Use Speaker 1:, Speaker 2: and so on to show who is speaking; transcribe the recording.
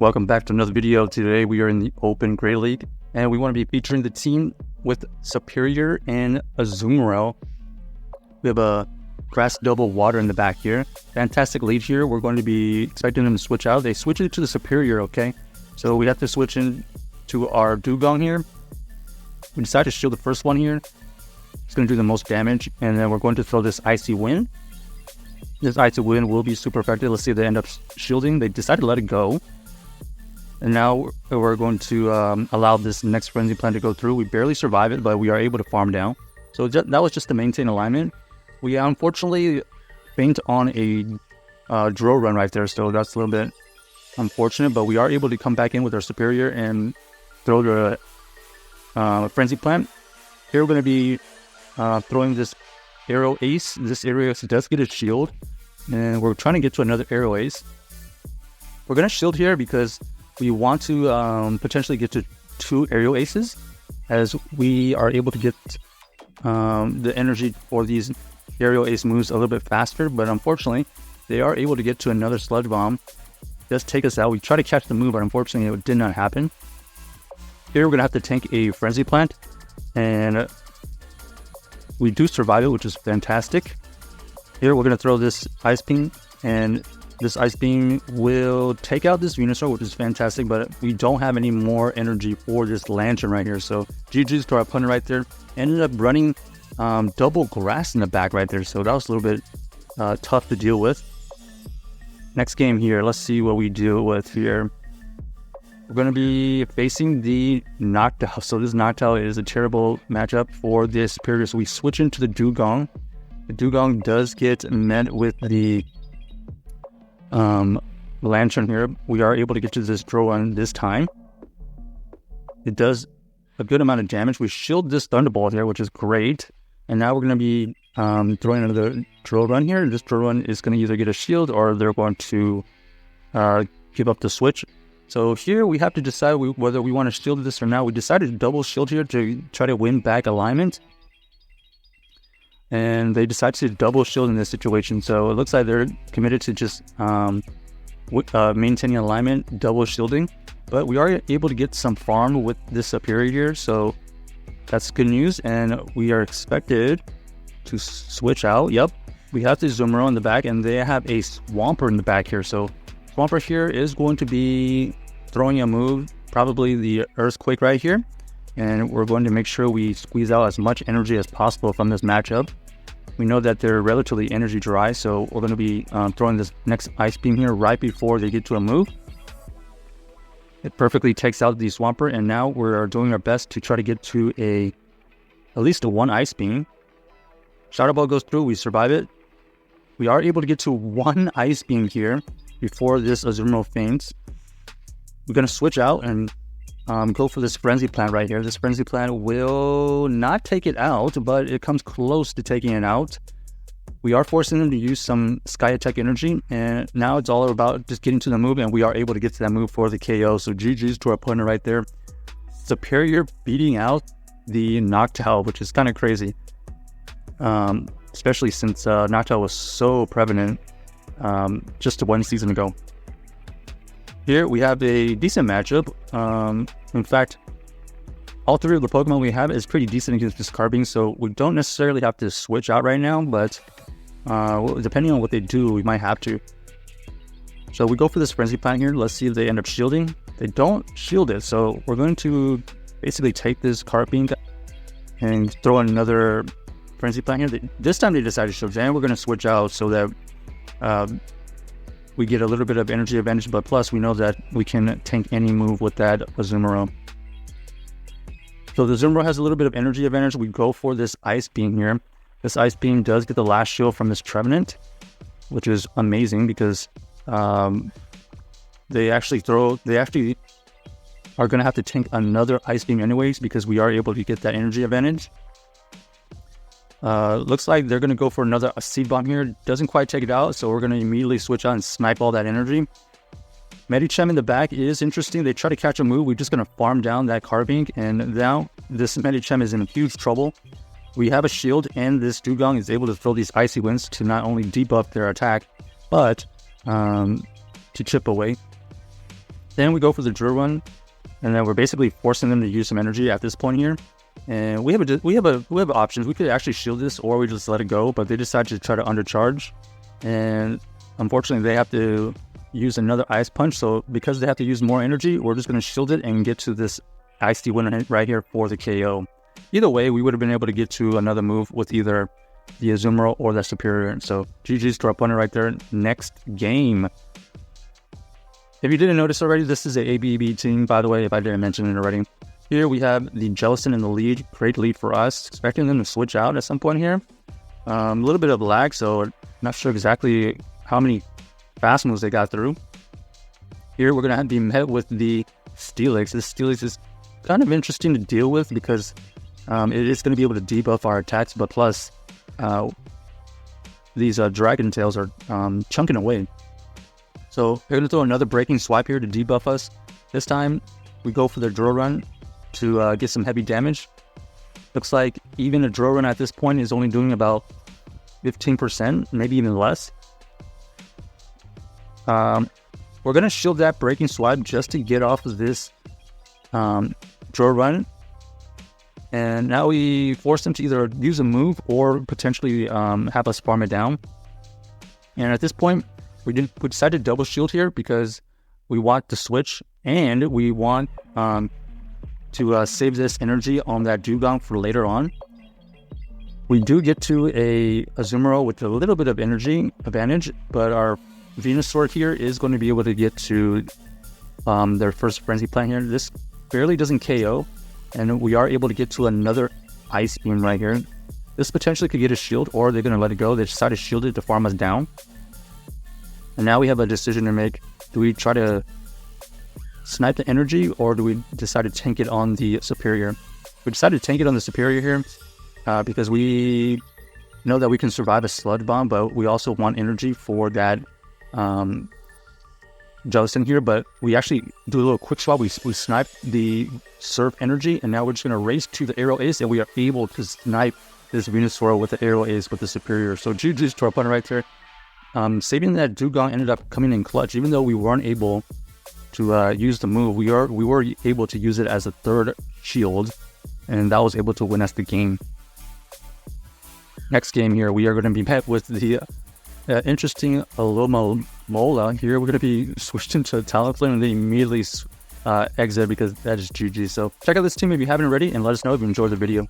Speaker 1: Welcome back to another video. Today we are in the Open Great League and we want to be featuring the team with Serperior and Azumarill. We have a grass double water in the back here. Fantastic lead here. We're going to be expecting them to switch out. They switch it to the Serperior, okay? So we have to switch in to our Dewgong here. We decided to shield the first one here. It's going to do the most damage, and then we're going to throw this Icy Wind. This Icy Wind will be super effective. Let's see if they end up shielding. They decided to let it go. And now we're going to allow this next Frenzy Plant to go through. We barely survive it, but we are able to farm down. So that was just to maintain alignment. We unfortunately faint on a drill run right there, so that's a little bit unfortunate. But we are able to come back in with our Serperior and throw the Frenzy Plant. Here we're going to be throwing this Arrow Ace. This Arrow Ace does get a shield, and we're trying to get to another Arrow Ace. We're going to shield here because we want to potentially get to 2 Aerial Aces, as we are able to get the energy for these Aerial Ace moves a little bit faster, but unfortunately, they are able to get to another Sludge Bomb. It does take us out. We try to catch the move, but unfortunately, it did not happen. Here, we're going to have to tank a Frenzy Plant, and we do survive it, which is fantastic. Here, we're going to throw this Ice Beam, and this Ice Beam will take out this Venusaur, which is fantastic, but we don't have any more energy for this Lantern right here. So GG's to our opponent right there. Ended up running double grass in the back right there, so that was a little bit tough to deal with. Next game here, let's see what we deal with here. We're going to be facing the Noctowl. So this Noctowl is a terrible matchup for this Serperior. So we switch into the Dewgong. The Dewgong does get met with the Lantern here. We are able to get to this drill run this time. It does a good amount of damage. We shield this Thunderbolt here, which is great. And now we're going to be throwing another drill run here. This drill run is going to either get a shield or they're going to give up the switch. So here we have to decide whether we want to shield this or not. We decided to double shield here to try to win back alignment. And they decided to double shield in this situation. So it looks like they're committed to just maintaining alignment, double shielding. But we are able to get some farm with this Serperior here. So that's good news. And we are expected to switch out. Yep, we have the Azumarill in the back, and they have a Swampert in the back here. So Swampert here is going to be throwing a move, probably the Earthquake right here. And we're going to make sure we squeeze out as much energy as possible from this matchup. We know that they're relatively energy dry, so we're going to be throwing this next Ice Beam here right before they get to a move. It perfectly takes out the Swampert, and now we're doing our best to try to get to at least a 1 Ice Beam. Shadow Ball goes through, we survive it. We are able to get to 1 Ice Beam here before this Azumarill faints. We're going to switch out and go for this Frenzy Plant right here. This Frenzy Plant will not take it out, but it comes close to taking it out. We are forcing them to use some Sky Attack energy, and now it's all about just getting to the move, and we are able to get to that move for the KO. So GG's to our opponent right there. Serperior beating out the Noctowl, which is kind of crazy, especially since Noctowl was so prevalent just 1 season ago. Here we have a decent matchup. In fact, all 3 of the Pokemon we have is pretty decent against this Carbine, so we don't necessarily have to switch out right now, but depending on what they do, we might have to. So we go for this Frenzy Plant here. Let's see if they end up shielding. They don't shield it, so we're going to basically take this Carbine and throw another Frenzy Plant here. This time they decided to shield, and we're going to switch out so that we get a little bit of energy advantage, but plus we know that we can tank any move with that Azumarill. So the Azumarill has a little bit of energy advantage. We go for this Ice Beam here. This Ice Beam does get the last shield from this Trevenant, which is amazing because they actually are going to have to tank another Ice Beam anyways because we are able to get that energy advantage. Looks like they're going to go for another Seed Bomb here. Doesn't quite take it out, so we're going to immediately switch out and snipe all that energy. Medicham in the back is interesting. They try to catch a move. We're just going to farm down that Carbink, and now this Medicham is in huge trouble. We have a shield, and this Dewgong is able to throw these Icy Winds to not only debuff their attack, but to chip away. Then we go for the drill run, and then we're basically forcing them to use some energy at this point here. And we have options. We could actually shield this, or we just let it go. But they decide to try to undercharge, and unfortunately, they have to use another ice punch. So because they have to use more energy, we're just going to shield it and get to this icy winner right here for the KO. Either way, we would have been able to get to another move with either the Azumarill or the Serperior. So GG's to our opponent right there. Next game. If you didn't notice already, this is a ABB team, by the way, if I didn't mention it already. Here we have the Jellicent in the lead. Great lead for us. Expecting them to switch out at some point here. A little bit of lag, so not sure exactly how many fast moves they got through. Here we're going to be met with the Steelix. This Steelix is kind of interesting to deal with because it is going to be able to debuff our attacks, but plus these Dragon Tails are chunking away. So we're going to throw another Breaking Swipe here to debuff us. This time we go for the drill run to get some heavy damage. Looks like even a drill run at this point is only doing about 15%, maybe even less. We're going to shield that Breaking Swipe just to get off of this drill run. And now we force them to either use a move or potentially have us farm it down. And at this point, we decided to double shield here because we want to switch and we want to save this energy on that Dewgong for later on. We do get to a Azumarill with a little bit of energy advantage, but our Venusaur here is going to be able to get to their first Frenzy Plant here. This barely doesn't KO, and we are able to get to another Ice Beam right here. This potentially could get a shield, or they're going to let it go. They decided to shield it to farm us down. And now we have a decision to make. Do we try to snipe the energy, or do we decide to tank it on the Serperior? We decided to tank it on the Serperior here because we know that we can survive a Sludge Bomb, but we also want energy for that Jellicent here. But we actually do a little quick swap. We snipe the Surf energy, and now we're just going to race to the Aerial Ace, and we are able to snipe this Venusaur with the Aerial Ace with the Serperior. So GG's to our opponent right there. Saving that Dewgong ended up coming in clutch. Even though we weren't able to use the move, we were able to use it as a third shield, and that was able to win us the game. Next game here, we are going to be met with the interesting Alomomola here. We're going to be switched into Talonflame, and they immediately exit because that is GG. So check out this team if you haven't already, and let us know if you enjoyed the video.